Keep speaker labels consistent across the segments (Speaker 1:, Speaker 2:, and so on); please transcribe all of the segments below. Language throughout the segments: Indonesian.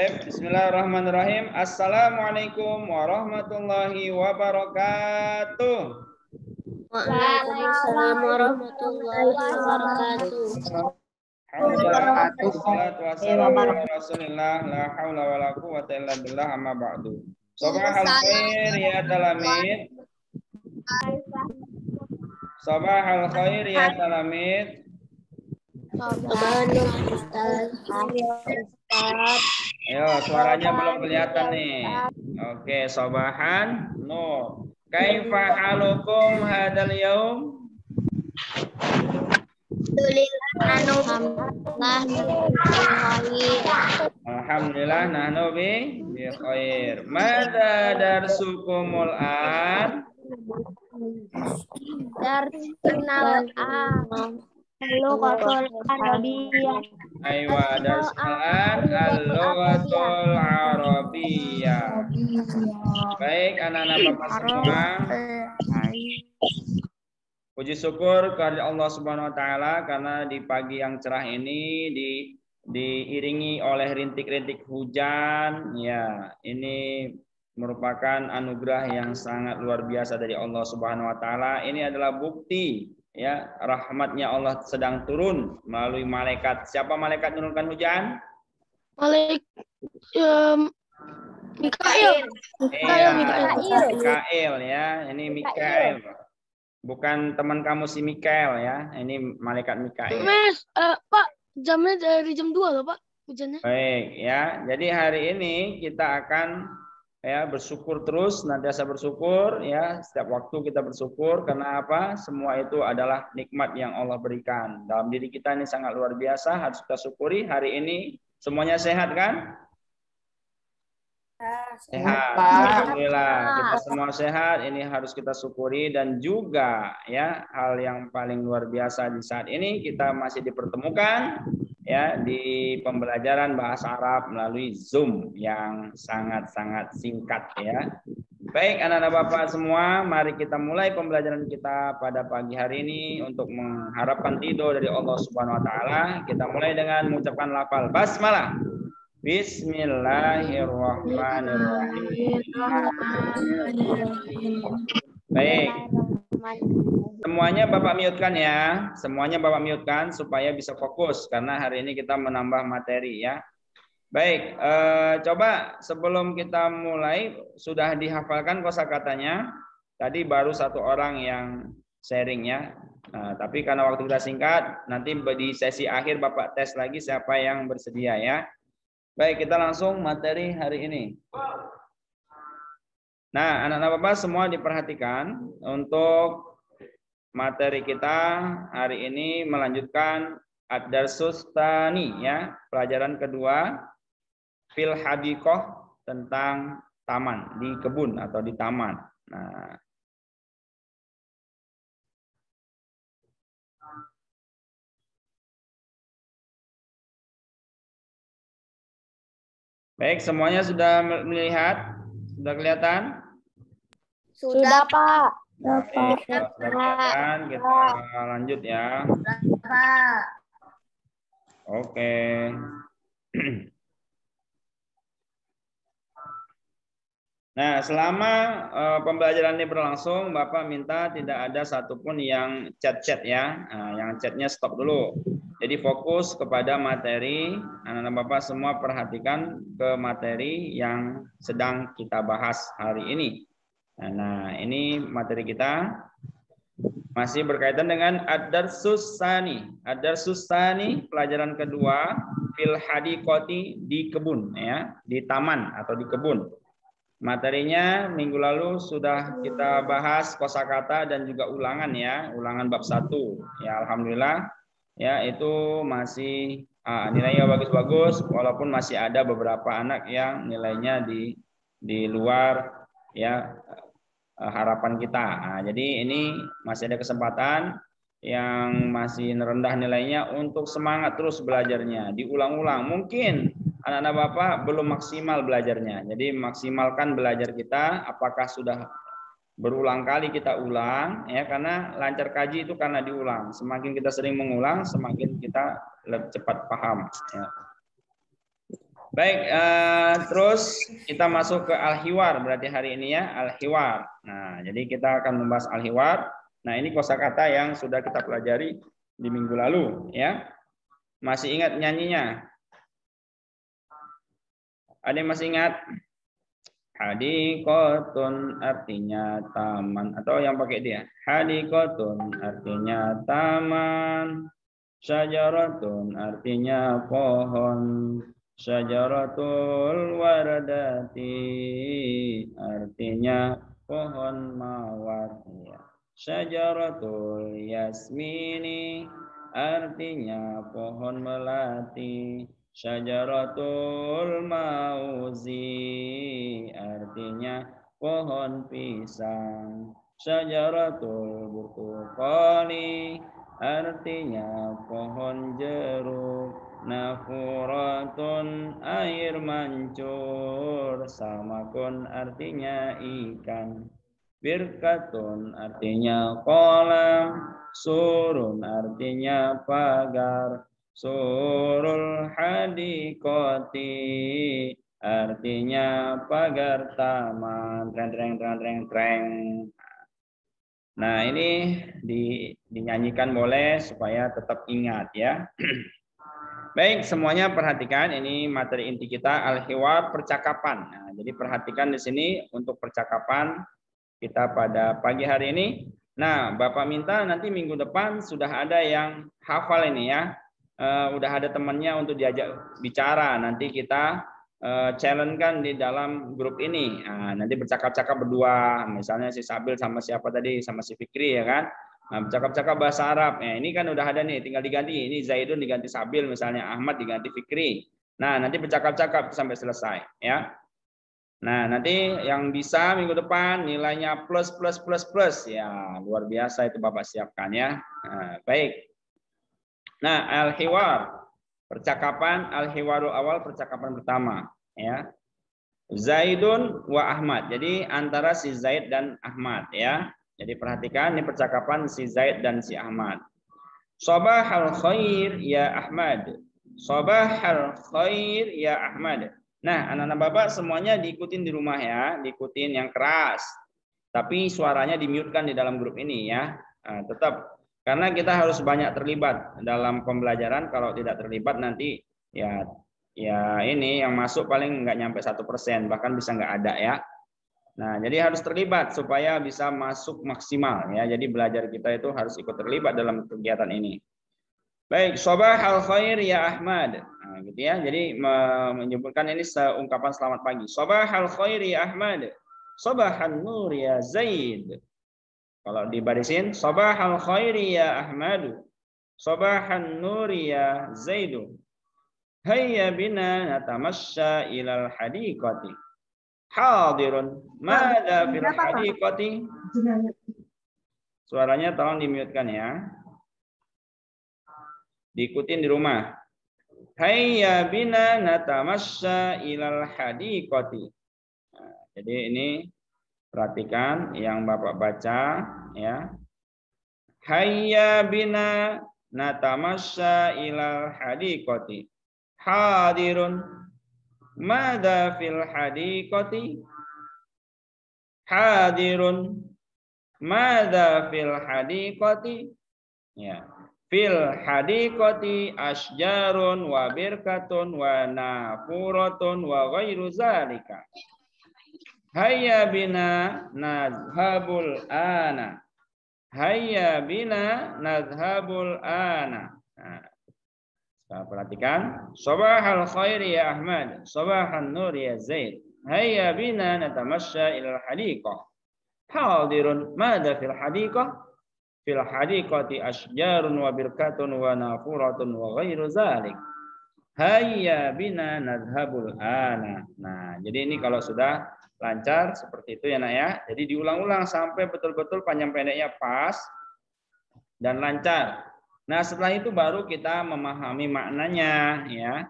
Speaker 1: Bismillahirrahmanirrahim. Assalamualaikum warahmatullahi wabarakatuh.
Speaker 2: Waalaikumsalam warahmatullahi wabarakatuh.
Speaker 1: Wassalatu wassalamu ala Rasulillah la haula wala quwwata illa billah amma ba'du. Sabahal khair ya talamid. Sabahal khair ya talamid. Ayo, suaranya belum kelihatan nih. Oke, sabahan nur. Kaifa halukum hadal yaum? Alhamdulillah nahnu bi khair. Madza darsukumul an?
Speaker 2: Darsunal al-lughatul arabiyyah.
Speaker 1: Aywa darsul an al-lughatul arabiyyah. Baik anak-anak Bapak semua. Puji syukur kepada Allah Subhanahu wa taala karena di pagi yang cerah ini diiringi oleh rintik-rintik hujan. Ya, ini merupakan anugerah yang sangat luar biasa dari Allah Subhanahu wa taala. Ini adalah bukti ya rahmatnya Allah sedang turun melalui malaikat. Siapa malaikat menurunkan hujan?
Speaker 2: Mikail.
Speaker 1: Mikail ya. Ini Mikail. Bukan teman kamu si Mikael ya. Ini malaikat Mikail.
Speaker 3: Mas, Pak, jamnya dari jam 2 loh, Pak, hujannya.
Speaker 1: Baik ya. Jadi hari ini kita akan ya bersyukur terus, nantiasa bersyukur ya. Setiap waktu kita bersyukur karena apa? Semua itu adalah nikmat yang Allah berikan. Dalam diri kita ini sangat luar biasa, harus kita syukuri. Hari ini semuanya sehat kan? Sehat, alhamdulillah kita semua sehat. Ini harus kita syukuri dan juga ya hal yang paling luar biasa di saat ini kita masih dipertemukan ya di pembelajaran bahasa Arab melalui Zoom yang sangat-sangat singkat ya. Baik anak-anak Bapak semua, mari kita mulai pembelajaran kita pada pagi hari ini untuk mengharapkan ridho dari Allah Subhanahu wa taala. Kita mulai dengan mengucapkan lafal basmalah. Bismillahirrahmanirrahim. Baik. Semuanya Bapak mute-kan ya. Semuanya Bapak mute-kan supaya bisa fokus karena hari ini kita menambah materi ya. Baik, coba sebelum kita mulai sudah dihafalkan kosakatanya. Tadi baru satu orang yang sharing ya. Tapi karena waktu kita singkat, nanti di sesi akhir Bapak tes lagi siapa yang bersedia ya. Baik, kita langsung materi hari ini. Nah, anak-anak Bapak semua diperhatikan untuk materi kita hari ini melanjutkan ad-darsus tsani ya, pelajaran kedua fil hadiqah tentang taman, di kebun atau di taman. Nah, baik, semuanya sudah melihat? Sudah kelihatan?
Speaker 2: Sudah, Pak.
Speaker 1: Baik, sudah kelihatan, kita lanjut ya.
Speaker 2: Pak.
Speaker 1: Oke. Nah, selama pembelajaran ini berlangsung, Bapak minta tidak ada satupun yang chat-chat ya. Nah, yang chatnya stop dulu. Jadi fokus kepada materi. Anak-anak Bapak semua perhatikan ke materi yang sedang kita bahas hari ini. Nah, ini materi kita masih berkaitan dengan ad-darsus tsani. Ad-darsus tsani pelajaran kedua fil hadiqati di kebun ya, di taman atau di kebun. Materinya minggu lalu sudah kita bahas kosakata dan juga ulangan ya, ulangan bab 1. Ya alhamdulillah ya itu masih nilainya bagus-bagus walaupun masih ada beberapa anak yang nilainya di luar ya harapan kita. Nah, jadi ini masih ada kesempatan yang masih rendah nilainya untuk semangat terus belajarnya, diulang-ulang. Mungkin anak-anak Bapak belum maksimal belajarnya. Jadi maksimalkan belajar kita apakah sudah berulang kali kita ulang ya, karena lancar kaji itu karena diulang. Semakin kita sering mengulang, semakin kita lebih cepat paham ya. Baik, terus kita masuk ke al-hiwar berarti hari ini ya, al-hiwar. Nah, jadi kita akan membahas al-hiwar. Nah, ini kosakata yang sudah kita pelajari di minggu lalu ya. Masih ingat nyanyinya? Ada yang masih ingat? Hadikotun artinya taman, atau yang pakai dia. Hadikotun artinya taman. Syajaratun artinya pohon. Syajaratul waradati artinya pohon mawar. Syajaratul yasmini artinya pohon melati. Syajaratul mauzi artinya pohon pisang. Syajaratul burtuqali artinya pohon jeruk. Nafuratun air mancur. Samakun artinya ikan. Birkatun artinya kolam. Surun artinya pagar. Surul hadikoti artinya pagar taman. Treng. Nah, ini dinyanyikan boleh supaya tetap ingat ya. Baik, semuanya perhatikan, ini materi inti kita al-hiwar, percakapan. Nah, jadi perhatikan di sini untuk percakapan kita pada pagi hari ini. Nah, Bapak minta nanti minggu depan sudah ada yang hafal ini ya. Udah ada temannya untuk diajak bicara. Nanti kita challenge kan di dalam grup ini. Nah, nanti bercakap-cakap berdua, misalnya si Sabil sama siapa tadi, sama si Fikri ya kan. Nah, bercakap-cakap bahasa Arab. Ini kan udah ada nih, tinggal diganti. Ini Zaidun diganti Sabil, misalnya Ahmad diganti Fikri. Nah, nanti bercakap-cakap sampai selesai ya. Nah, nanti yang bisa minggu depan nilainya plus ya, luar biasa itu Bapak siapkan ya. Nah, baik. Nah, al-hiwar, percakapan al-hiwarul awal, percakapan pertama ya. Zaidun wa Ahmad. Jadi antara si Zaid dan Ahmad ya. Jadi perhatikan ini percakapan si Zaid dan si Ahmad. Sabahal khair ya Ahmad. Sabahal khair ya Ahmad. Nah, anak-anak Bapak semuanya diikutin di rumah ya, diikutin yang keras. Tapi suaranya di-mute-kan di dalam grup ini ya. Nah, tetap karena kita harus banyak terlibat dalam pembelajaran. Kalau tidak terlibat nanti ya ini yang masuk paling nggak nyampe 1%, bahkan bisa nggak ada ya. Nah, jadi harus terlibat supaya bisa masuk maksimal ya. Jadi belajar kita itu harus ikut terlibat dalam kegiatan ini. Baik, sabahal khair ya Ahmad. Nah, gitu ya. Jadi menyebutkan ini ungkapan selamat pagi. Sabahal khair ya Ahmad. Sabahan nur ya Zaid. Kalau dibarisin, sabahal khair ya Ahmad. Sabahan nur ya Zaid. Hayya bina natamasya ilal hadiqati. Hadirun madza fil hadiqati. Suaranya tolong di-mute-kan ya. Diikutin di rumah. Hayya bina natamasya ilal hadiqati. Nah, jadi ini perhatikan yang Bapak baca ya. Hayya bina natamasya ilal hadiqati. Hadirun madza fil hadiqati. Hadirun madza fil hadiqati. Ya. Fil hadiqati asjarun wa birkatun wa nafuratun wa ghairu zalika. Hayya bina nadhhabul ana. Hayya bina nadhhabul ana. Nah, perhatikan. Sabahal khair ya Ahmad. Sabahan nur ya Zaid. Hayya bina natamasya ilal hadiqah. Hadirun madza fil hadiqah? Fil hadiqati asjarun wa birkatun wa nafuratun wa ghairu zalik. Hayya bina nadhhabul ana. Nah, jadi ini kalau sudah lancar seperti itu ya nak ya. Jadi diulang-ulang sampai betul-betul panjang pendeknya pas dan lancar. Nah, setelah itu baru kita memahami maknanya ya.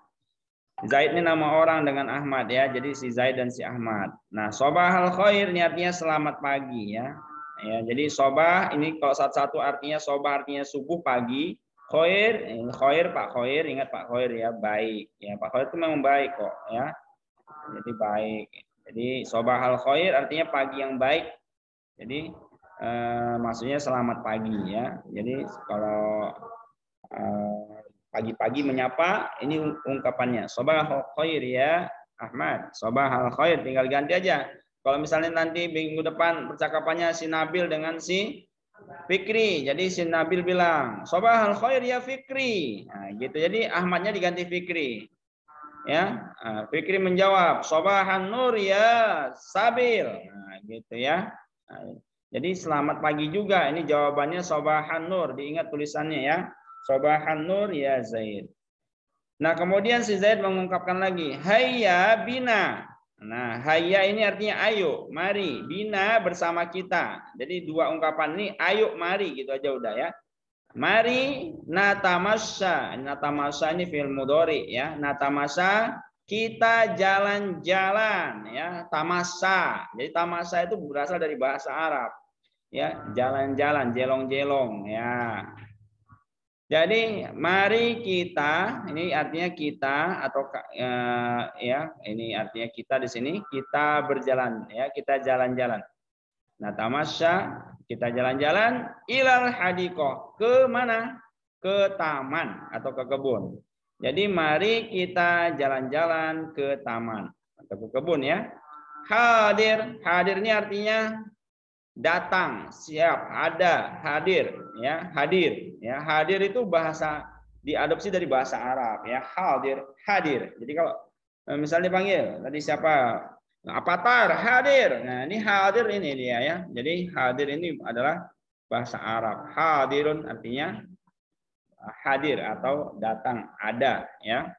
Speaker 1: Zaid ini nama orang dengan Ahmad ya. Jadi si Zaid dan si Ahmad. Nah, sobahal khair ini artinya selamat pagi ya. Ya, jadi sobah ini kalau satu-satu artinya sobah artinya subuh pagi. Khair, khair Pak Khair, ingat Pak Khair ya, baik. Ya, Pak Khair itu memang baik kok ya. Jadi baik. Jadi sobahal khair artinya pagi yang baik. Jadi maksudnya selamat pagi ya. Jadi kalau pagi-pagi menyapa, ini ungkapannya. Sobahal khair ya Ahmad. Sobahal khair, tinggal ganti aja. Kalau misalnya nanti minggu depan percakapannya si Nabil dengan si Fikri. Jadi si Nabil bilang, Sobahal khair ya Fikri. Nah, gitu. Jadi Ahmadnya diganti Fikri. Ya, Fikri menjawab, Sobahan nur ya Sabil. Nah, gitu ya. Nah, jadi selamat pagi juga. Ini jawabannya Sobahan nur. Diingat tulisannya ya. Sobahan nur ya Zaid. Nah, kemudian si Zaid mengungkapkan lagi, hayya bina. Nah, hayya ini artinya ayo, mari, bina bersama kita. Jadi dua ungkapan ini, ayo, mari, gitu aja udah ya. Mari natamasya. Natamasya ini fi'il mudhari ya. Natamasya, kita jalan-jalan ya. Tamasa. Jadi tamasa itu berasal dari bahasa Arab. Ya, jalan-jalan, jelong-jelong ya. Jadi mari kita, ini artinya kita atau ya, ini artinya kita di sini, kita berjalan ya, kita jalan-jalan. Nah, tamasya, kita jalan-jalan ilal hadiqah. Ke mana? Ke taman atau ke kebun. Jadi mari kita jalan-jalan ke taman atau ke kebun ya. Hadir, hadir ini artinya datang, siap, ada, hadir ya, hadir ya. Hadir itu bahasa diadopsi dari bahasa Arab ya, hadir, hadir. Jadi kalau misalnya dipanggil tadi siapa? Apatar, hadir. Nah, ini hadir ini dia ya. Jadi hadir ini adalah bahasa Arab. Hadirun artinya hadir atau datang, ada ya.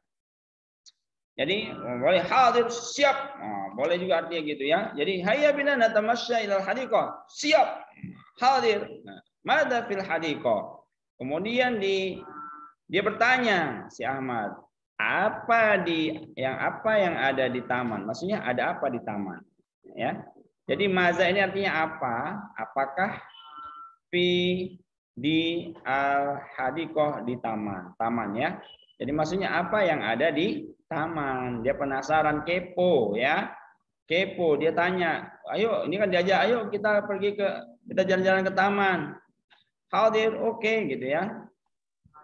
Speaker 1: Jadi boleh hadir, siap. Nah, boleh juga artinya gitu ya. Jadi hayya bina natamasya ilal hadiqah. Siap. Hadir. Nah, madza fil hadiqah. Kemudian dia bertanya si Ahmad, apa yang ada di taman? Maksudnya ada apa di taman? Ya. Jadi maza ini artinya apa? Apakah di al hadiqah di taman? Taman ya. Jadi maksudnya apa yang ada di taman? Dia penasaran, kepo ya. Kepo, dia tanya, ayo ini kan diajak, ayo kita jalan-jalan ke taman. Hadir, oke gitu ya.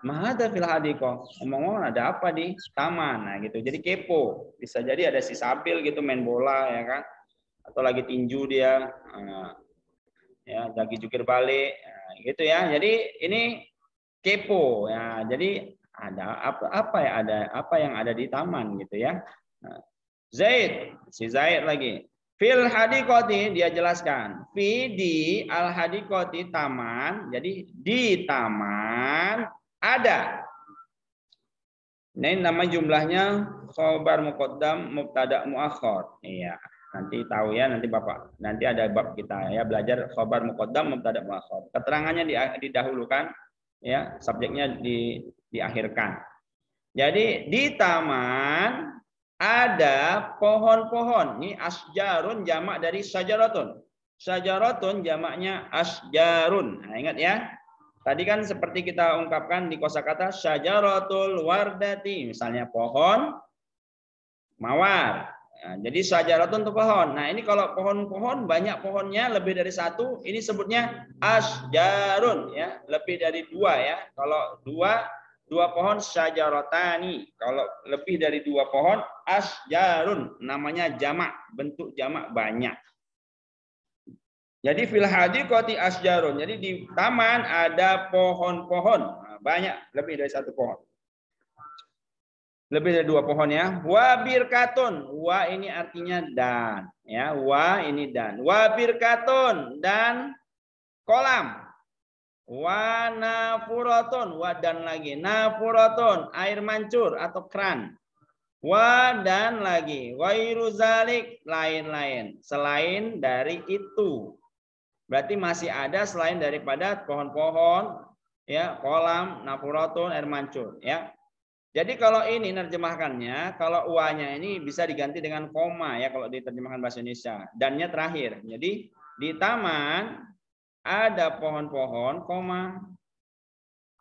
Speaker 1: Mahada fil hadiqah. Ngomong-ngomong ada apa di taman? Nah gitu. Jadi kepo. Bisa jadi ada si Sabil gitu main bola ya kan. Atau lagi tinju dia. Ya, lagi jukir balik gitu ya. Jadi ini kepo ya. Jadi ada apa yang ada di taman gitu ya. Nah, si Zaid lagi. Fil hadiqati dia jelaskan. Fi di al hadiqati taman. Jadi di taman ada. Ini nama jumlahnya khobar muqaddam mubtada muakhar. Iya, nanti tahu ya, nanti Bapak. Nanti ada bab kita ya, belajar khobar muqaddam mubtada muakhar. Keterangannya didahulukan ya, subjeknya diakhirkan. Jadi di taman ada pohon-pohon. Ini asjarun jamak dari sajaratun. Sajaratun jamaknya asjarun. Nah, ingat ya. Tadi kan seperti kita ungkapkan di kosakata syajaratul wardati, misalnya pohon mawar. Nah, jadi syajaratun itu pohon. Nah, ini kalau pohon-pohon banyak pohonnya lebih dari satu, ini sebutnya asjarun ya, lebih dari dua ya. Kalau dua pohon syajaratani. Kalau lebih dari dua pohon asjarun, namanya jamak, bentuk jamak banyak. Jadi fil hadiqati asjarun. Jadi di taman ada pohon-pohon. Banyak, lebih dari satu pohon. Lebih dari dua pohon ya. Wa birkatun. Wa ini artinya dan. Ya, wa ini dan. Wa birkatun. Dan kolam. Wa nafuratun. Wa dan lagi. Nafuratun. Air mancur atau keran. Wa dan lagi. Wa iruzalik. Lain-lain. Selain dari itu. Berarti masih ada selain daripada pohon-pohon, ya, kolam, nafuratun, air mancur, ya. Jadi kalau ini nerjemahkannya, kalau wa-nya ini bisa diganti dengan koma ya kalau diterjemahkan bahasa Indonesia. Dan-nya terakhir. Jadi di taman ada pohon-pohon, koma,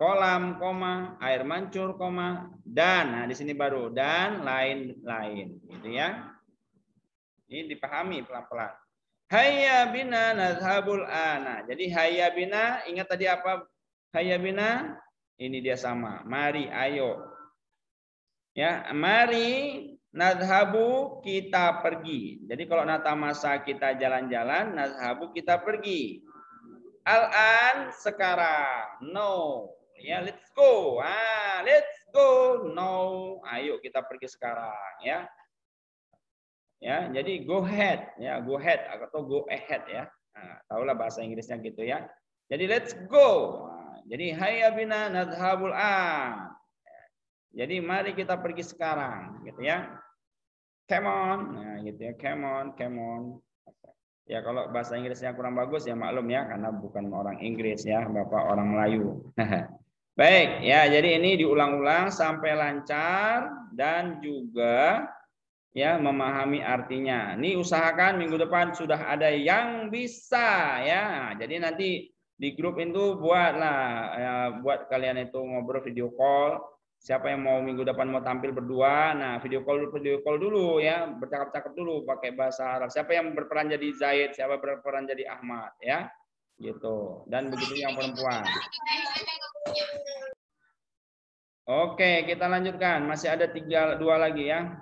Speaker 1: kolam, koma, air mancur, koma, dan. Nah, di sini baru dan lain-lain, gitu ya. Ini dipahami pelan-pelan. Hayya bina nadhabul ana. Jadi hayya bina, ingat tadi apa? Hayya bina, ini dia sama. Mari, ayo. Ya, mari nadhabu kita pergi. Jadi kalau natamasa kita jalan-jalan, nadhabu kita pergi. Al-an sekarang. No. Ya, let's go. Let's go. No. Ayo kita pergi sekarang ya. Ya, jadi go ahead ya, go ahead atau go ahead ya. Nah, tahulah bahasa Inggrisnya gitu ya. Jadi let's go. Jadi hayya bina nadhabul an. Jadi mari kita pergi sekarang, gitu ya. Come on, nah gitu ya. Come on, come on. Ya kalau bahasa Inggrisnya kurang bagus ya maklum ya, karena bukan orang Inggris ya, Bapak orang Melayu. Baik, ya jadi ini diulang-ulang sampai lancar dan juga ya memahami artinya. Ini usahakan minggu depan sudah ada yang bisa ya. Jadi nanti di grup itu buatlah ya, buat kalian itu ngobrol video call. Siapa yang mau minggu depan mau tampil berdua, nah video call dulu ya, bercakap-cakap dulu pakai bahasa Arab. Siapa yang berperan jadi Zaid, siapa berperan jadi Ahmad ya, gitu. Dan begitu yang perempuan. Oke, kita lanjutkan. Masih ada 2 lagi ya.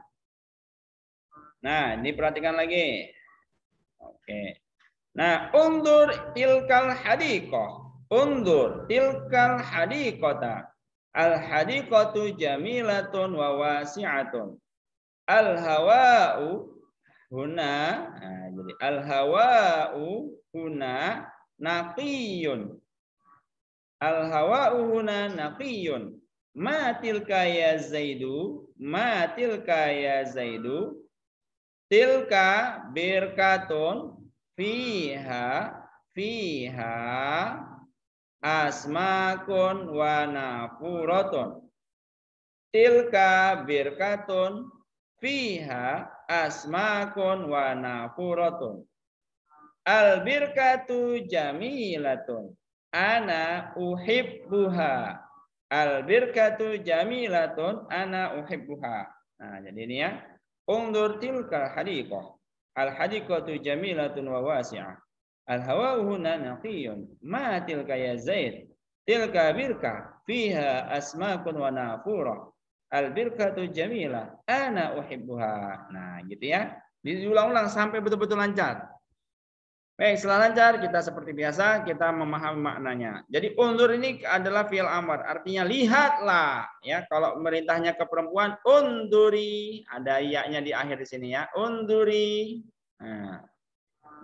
Speaker 1: Nah, ini perhatikan lagi. Oke. Nah, undur tilkal hadiqah. Undur tilkal hadiqata. Al-hadiqatu jamilatun wa wasi'atun. Al-hawa'u huna, nah, jadi al-hawa'u huna naqiyun. Al-hawa'u huna naqiyun. Ma tilka ya Zaidu, ma tilka ya Zaidu. Tilka birkatun fiha asmakun wa nafuratun. Tilka birkatun fiha asmakun wa nafuratun. Al birkatu jamilatun ana uhibbuha. Al birkatu jamilatun ana uhibbuha. Nah, jadi ini ya. Undur tilka hadiqah. Al hadiqatu jamilatun wa wasi'ah. Al-hawa'u huna naqiyun. Ma tilka ya Zaid. Tilka birka fiha asmakun wa nafura. Al-birkatu jamilah. Ana uhibbuha. Nah, gitu ya. Diulang-ulang sampai betul-betul lancar. Baik, setelah lancar kita seperti biasa kita memahami maknanya. Jadi undur ini adalah fi'il amr, artinya lihatlah ya. Kalau merintahnya ke perempuan unduri, ada ya-nya di akhir di sini ya. Unduri. Nah,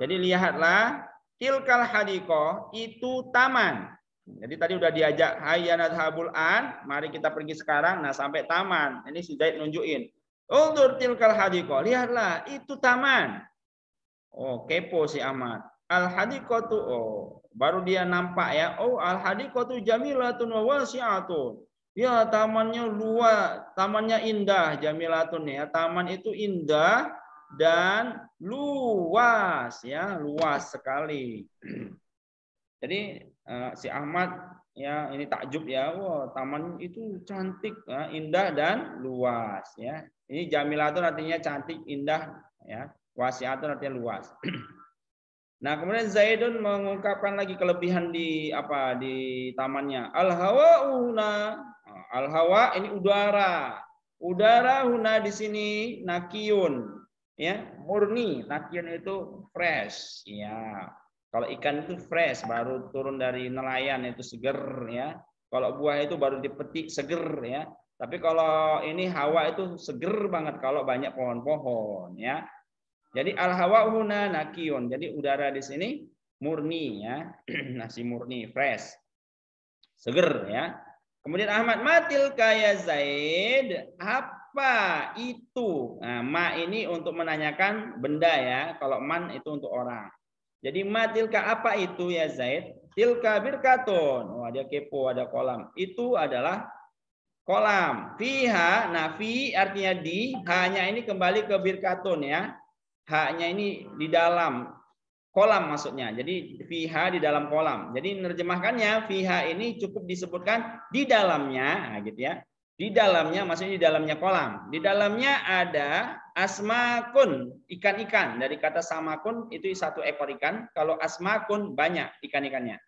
Speaker 1: jadi lihatlah tilkal hadiqah itu taman. Jadi tadi udah diajak hayya nadhabul an, mari kita pergi sekarang. Nah, sampai taman. Ini sudah nunjukin. Undur tilkal hadiqah, lihatlah itu taman. Oh, kepo si Ahmad. Al-hadiqatu, oh, baru dia nampak ya. Oh, al-hadiqatu jamilatun wa wasi'atun. Ya, tamannya luas, tamannya indah, jamilatun ya. Taman itu indah dan luas ya, luas sekali. Jadi si Ahmad ya ini takjub ya. Wah, taman itu cantik, ya, indah dan luas ya. Ini jamilatun artinya cantik, indah ya. Wasi'atun artinya luas. Nah, kemudian Zaidun mengungkapkan lagi kelebihan di apa di tamannya. Al-hawa'u huna. Al-hawa ini udara. Udara huna di sini nakiyun. Ya, murni. Nakiyun itu fresh, ya. Kalau ikan itu fresh, baru turun dari nelayan itu seger ya. Kalau buah itu baru dipetik seger ya. Tapi kalau ini hawa itu seger banget kalau banyak pohon-pohon ya. Jadi al-hawa huna nakiyun. Jadi udara di sini murni ya. Nasi murni, fresh. Seger ya. Kemudian Ahmad matil kaya Zaid, apa itu? Nah, ma ini untuk menanyakan benda ya. Kalau man itu untuk orang. Jadi matilka apa itu ya Zaid? Tilka birkatun. Wah, dia kepo ada kolam. Itu adalah kolam. Fiha, nah fi artinya di, hanya ini kembali ke birkatun ya. Haknya ini di dalam kolam maksudnya. Jadi fiha di dalam kolam. Jadi menerjemahkannya fiha ini cukup disebutkan di dalamnya, nah, gitu ya. Di dalamnya maksudnya di dalamnya kolam. Di dalamnya ada asmakun, ikan-ikan. Dari kata samakun itu satu ekor ikan. Kalau asmakun banyak ikan-ikannya.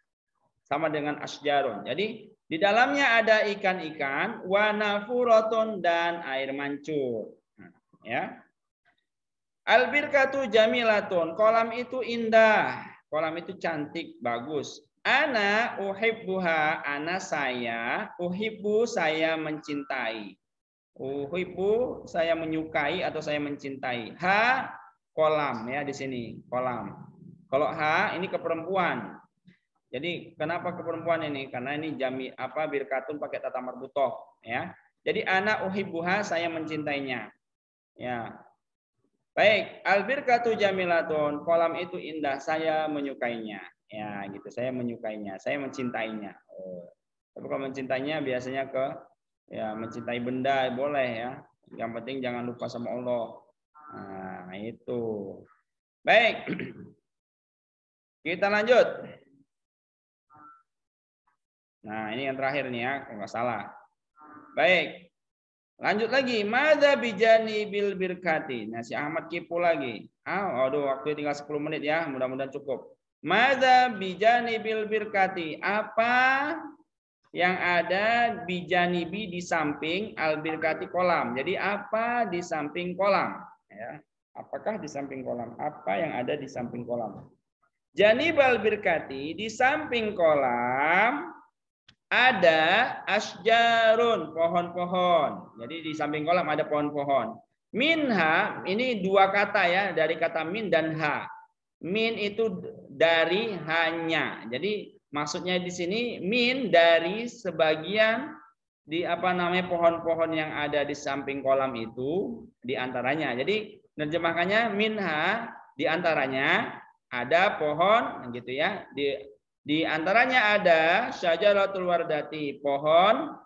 Speaker 1: Sama dengan asjarun. Jadi di dalamnya ada ikan-ikan, wa nafuratun dan air mancur. Ya. Albirkatu jamilatun. Kolam itu indah. Kolam itu cantik, bagus. Ana uhibbuha, ana saya, uhibbu saya mencintai. Uhibbu saya menyukai atau saya mencintai. Ha kolam ya di sini, kolam. Kalau ha ini ke perempuan. Jadi kenapa ke perempuan ini? Karena ini jami apa birkatun pakai tata marbutoh ya. Jadi ana uhibbuha saya mencintainya. Ya. Baik, albirkatu jamilatun. Kolam itu indah, saya menyukainya. Ya, gitu. Saya menyukainya, saya mencintainya. Oh. Tapi kalau mencintainya biasanya ke ya mencintai benda boleh ya. Yang penting jangan lupa sama Allah. Nah, itu. Baik. Kita lanjut. Nah, ini yang terakhir nih ya, kalau nggak salah. Baik. Lanjut lagi. Madza bijani bil birkati. Nah, si Ahmad kipu lagi. Aduh, waktu tinggal 10 menit ya. Mudah-mudahan cukup. Madza bijani bil birkati. Apa yang ada bijanibi di samping al birkati kolam. Jadi apa di samping kolam? Ya. Apakah di samping kolam? Apa yang ada di samping kolam? Janibal birkati, di samping kolam ada asjarun, pohon-pohon. Jadi di samping kolam ada pohon-pohon. Minha, ini dua kata ya, dari kata min dan ha. Min itu dari hanya. Jadi maksudnya di sini min dari sebagian di apa namanya pohon-pohon yang ada di samping kolam itu di antaranya. Jadi nerjemahkannya minha di antaranya ada pohon gitu ya. Di antaranya ada syajaratul wardati, pohon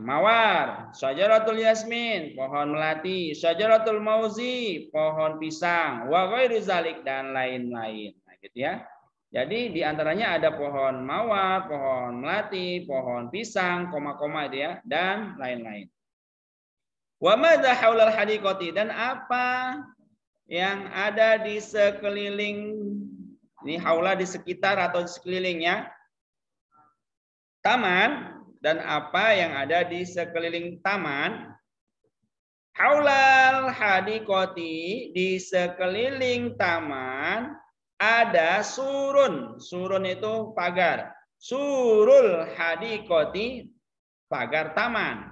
Speaker 1: mawar, syajaratul yasmin, pohon melati, syajaratul mauzi, pohon pisang, wa ghairu zalik dan lain-lain. Nah, gitu ya. Jadi di antaranya ada pohon mawar, pohon melati, pohon pisang, koma-koma itu ya, dan lain-lain. Wa madza haulal hadiqati, dan apa yang ada di sekeliling ini haula di sekitar atau di sekelilingnya taman. Dan apa yang ada di sekeliling taman? Haulal hadiqati, di sekeliling taman ada surun. Surun itu pagar. Surul hadiqati, pagar taman.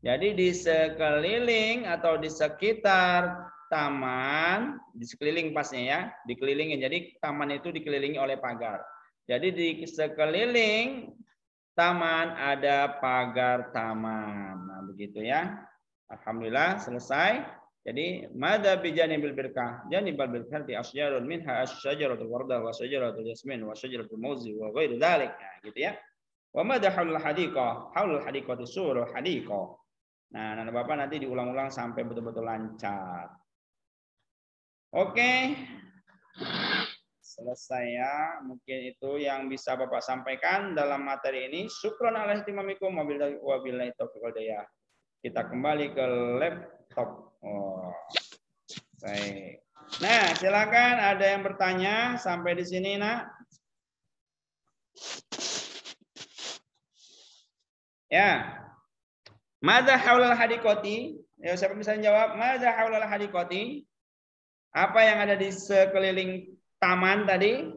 Speaker 1: Jadi di sekeliling atau di sekitar taman, di sekeliling pasnya ya, dikelilingi. Jadi taman itu dikelilingi oleh pagar. Jadi di sekeliling taman ada pagar taman. Nah, begitu ya. Alhamdulillah selesai. Jadi madza bijanibil birkah? Janibal birkah di asjarun minha asy-syajaratul wardah wa syajaratul yasmin wa syajaratul mauzi wa ghairu dzalik. Nah, gitu ya. Wa madza haulul hadiqah? Haulul hadiqati surul hadiqah. Nah, Bapak nanti diulang-ulang sampai betul-betul lancar. Oke. Selesai ya, mungkin itu yang bisa Bapak sampaikan dalam materi ini. Syukron ala ihtimamikum wabillahi taufiq wal hidayah. Kita kembali ke laptop. Oh. Baik. Nah, silakan ada yang bertanya sampai di sini, Nak. Ya. Madza haulal hadiqati? Ya, siapa bisa jawab? Madza haulal hadiqati? Apa yang ada di sekeliling taman tadi?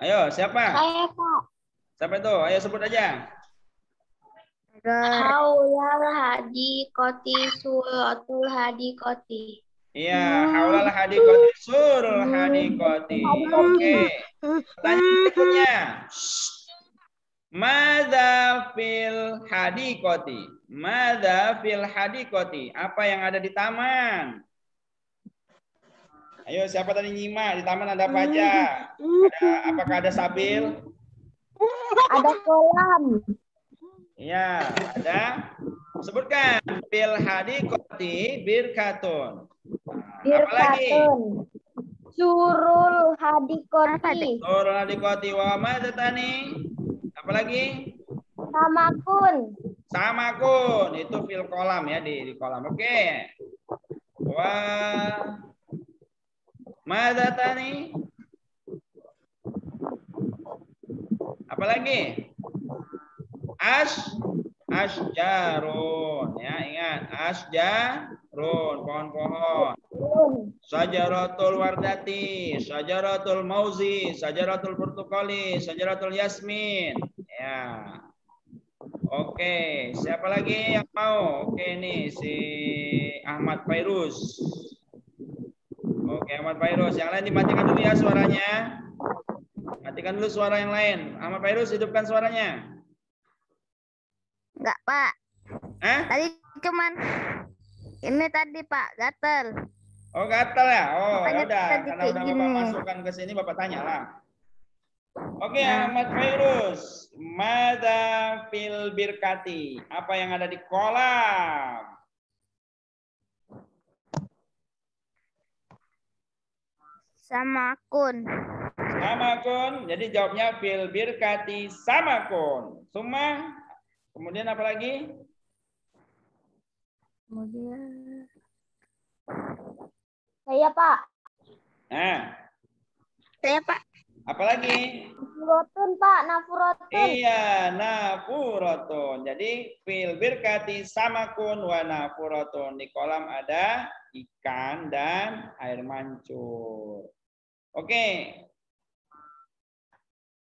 Speaker 1: Ayo, siapa?
Speaker 2: Saya, Pak.
Speaker 1: Siapa itu? Ayo sebut aja.
Speaker 2: Haulal hadiqati suratul hadiqati.
Speaker 1: Iya, haulal hadiqati surul hadiqati. Oke. Pertanyaan berikutnya. Madza fil hadiqati? Madza fil hadiqati? Apa yang ada di taman? Ayo, siapa tadi nyimak? Di taman ada apa aja? Apakah ada sabil?
Speaker 2: Ada kolam.
Speaker 1: Iya, ada. Sebutkan. Fil hadiqati birkatun. Apalagi?
Speaker 2: Birkatun. Surul hadikoti.
Speaker 1: Surul hadiqati wa madatani. Apalagi?
Speaker 2: Samakun.
Speaker 1: Samakun. Itu fil kolam ya, di kolam. Oke. Wa madatani. Apalagi? Asjarun ya, ingat asjarun, pohon-pohon. Sajaratul wardati, sajaratul mauzi, sajaratul burtukali, sajaratul yasmin. Ya. Oke, siapa lagi yang mau? Oke, nih si Ahmad Fairuz. Oke, Ahmad Fairuz. Yang lain dimatikan dulu ya suaranya. Matikan dulu suara yang lain. Ahmad Fairuz, hidupkan suaranya.
Speaker 4: Enggak, Pak.
Speaker 1: Hah?
Speaker 4: Tadi cuman ini tadi, Pak, gatel.
Speaker 1: Oh, gatel ya? Oh,
Speaker 4: Makanya
Speaker 1: ya udah.
Speaker 4: tadi
Speaker 1: Karena
Speaker 4: kayak
Speaker 1: udah
Speaker 4: gini.
Speaker 1: Bapak masukkan ke sini, Bapak tanya lah. Oke,
Speaker 4: Nah.
Speaker 1: Ahmad Fairuz. Mada fil birkati. Apa yang ada di kolam?
Speaker 4: Samakun.
Speaker 1: Samakun. Jadi jawabnya fil birkati samakun. Summa. Kemudian apa lagi?
Speaker 4: Kemudian
Speaker 2: Saya, Pak.
Speaker 1: Nah,
Speaker 4: saya, Pak.
Speaker 1: apa lagi?
Speaker 2: Nafurotun, Pak. Nafurotun.
Speaker 1: Iya, nafuratun. Jadi fil birkati samakun wa nafuratun. Di kolam ada ikan dan air mancur. Oke.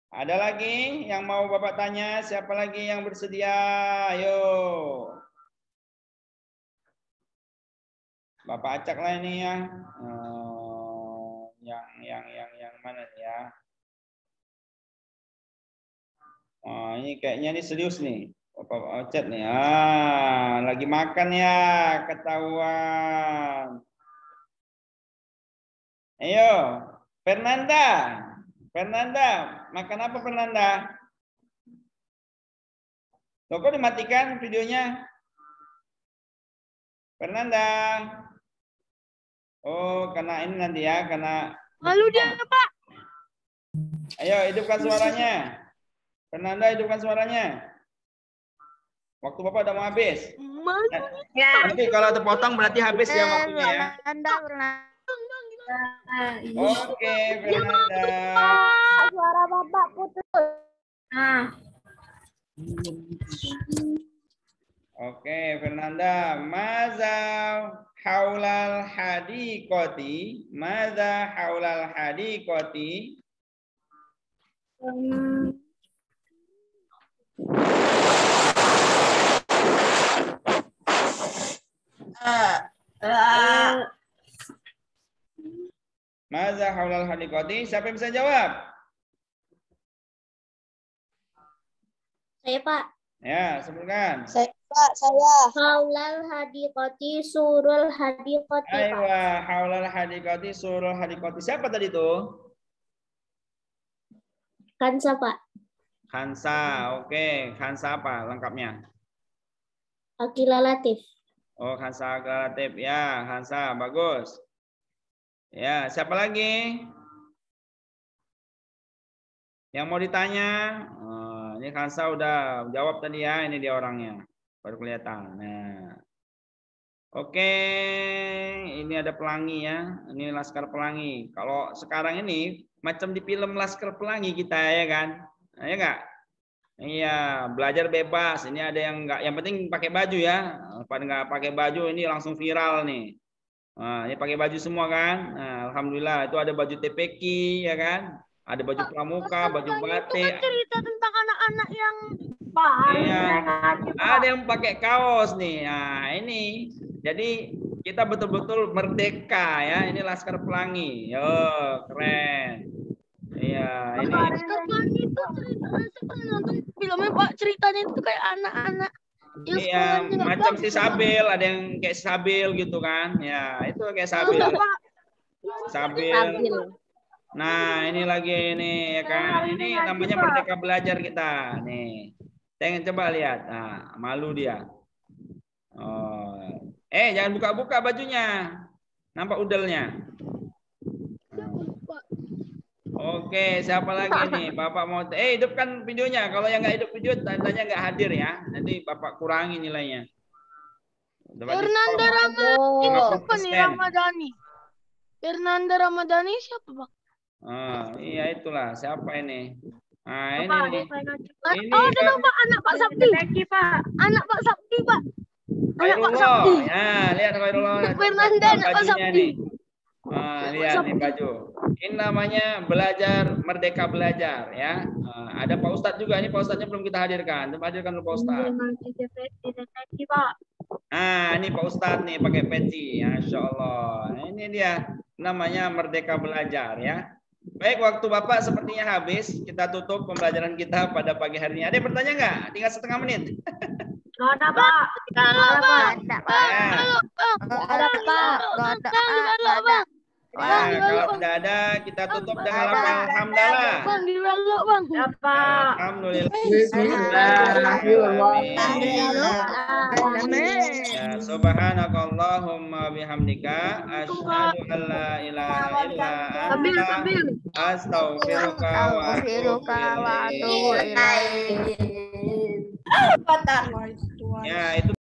Speaker 1: Ada lagi yang mau Bapak tanya? Siapa lagi yang bersedia? Ayo. Bapak acak lah ini ya. Yang mana nih ya? Oh, ini kayaknya ini serius nih. Bapak chat nih. Lagi makan ya, ketahuan. Ayo, Fernanda. Fernanda, makan apa Fernanda? Loh, kok dimatikan videonya? Fernanda. Oh, karena ini nanti ya, karena
Speaker 3: Lalu dia, Pak.
Speaker 1: ayo hidupkan suaranya. Fernanda, hidupkan suaranya. Waktu Bapak udah mau habis.
Speaker 4: Ya.
Speaker 1: Nanti kalau terpotong berarti habis ya waktunya ya.
Speaker 4: Anda
Speaker 1: Oke, Fernanda.
Speaker 2: Pak, suara Bapak putus.
Speaker 1: Oke, Fernanda. Maza haulal hadiqati. Maza haulal hadiqati. Maza haulal hadiqati. Siapa yang bisa jawab?
Speaker 2: Saya, Pak.
Speaker 1: Ya, sebutkan.
Speaker 2: Saya, Pak. Saya. Haulal hadiqoti, surul hadiqoti, Pak.
Speaker 1: Aywa, haulal hadiqati, surul hadiqati. Siapa tadi itu?
Speaker 2: Kansa, Pak.
Speaker 1: Hansa. Oke, Hansa apa lengkapnya?
Speaker 2: Akila Latif.
Speaker 1: Oh, Hansa Relatif. Ya, Hansa. Bagus. Ya, siapa lagi? Yang mau ditanya? Ini Hansa udah jawab tadi ya. Ini dia orangnya. Baru kelihatan. Nah. Oke, ini ada pelangi ya. Ini Laskar Pelangi. Kalau sekarang ini macam di film Laskar Pelangi kita ya kan? Ya enggak? Iya, belajar bebas. Ini ada yang enggak, yang penting pakai baju ya. Pada enggak pakai baju ini langsung viral nih. Nah, ini pakai baju semua kan? Nah, alhamdulillah itu ada baju TPQ ya kan? Ada baju pramuka, baju batik.
Speaker 3: Cerita tentang anak-anak yang
Speaker 1: Iya. Ada yang pakai kaos nih. Nah, ini. Jadi kita betul-betul merdeka ya. Ini Laskar Pelangi. Yo, keren. Iya, ini.
Speaker 3: Laskar Pelangi itu cerita, saya pernah nonton filmnya, Pak. Ceritanya itu kayak anak-anak yang
Speaker 1: Iya,
Speaker 3: sekolahnya nggak
Speaker 1: macam
Speaker 3: bagus.
Speaker 1: si Sabil, ada yang kayak Sabil gitu kan. Ya, itu kayak Sabil.
Speaker 3: Enggak, Pak.
Speaker 1: Sabil. Nah, ini lagi ini ya kan. Ini namanya Merdeka Belajar kita. Nih. Coba lihat. Nah, malu dia. Oh. Jangan buka-buka bajunya. Nampak udelnya. Oke, siapa lagi nih? Bapak mau hidupkan videonya. Kalau yang nggak hidup video tandanya nggak hadir ya. Nanti Bapak kurangi nilainya.
Speaker 3: Fernanda Ramadhani. Fernanda Ramadhani siapa, Pak?
Speaker 1: Iya itulah. Siapa ini? Nah, ini nih. Ini
Speaker 3: ada Pak, anak Pak Sabdi. Anak Pak Sabdi, Pak. Anak Pak Sabdi.
Speaker 1: Ya, lihat Khairullah.
Speaker 3: Fernanda anak Pak Sabdi.
Speaker 1: Lihat nih baju. Ini namanya Merdeka Belajar ya. Ada Pak Ustadz juga. Ini Pak Ustadznya belum kita hadirkan. Coba hadirkan dulu Pak Ustadz. Ini Pak Ustadz nih pakai peci. Masya Allah. Ini dia namanya Merdeka Belajar ya. Baik, waktu Bapak sepertinya habis. Kita tutup pembelajaran kita pada pagi hari ini. Ada yang bertanya nggak? Tinggal setengah menit.
Speaker 2: Ada Pak.
Speaker 1: Nah, kalau tidak ada, kita tutup dengan lafal hamdalah.
Speaker 3: Bang, dilalok, Bang.
Speaker 1: Ya, subhanakallahumma bihamdika asyhadu an la ilaha illa anta astaghfiruka wa atubu ilaik. Ya, itu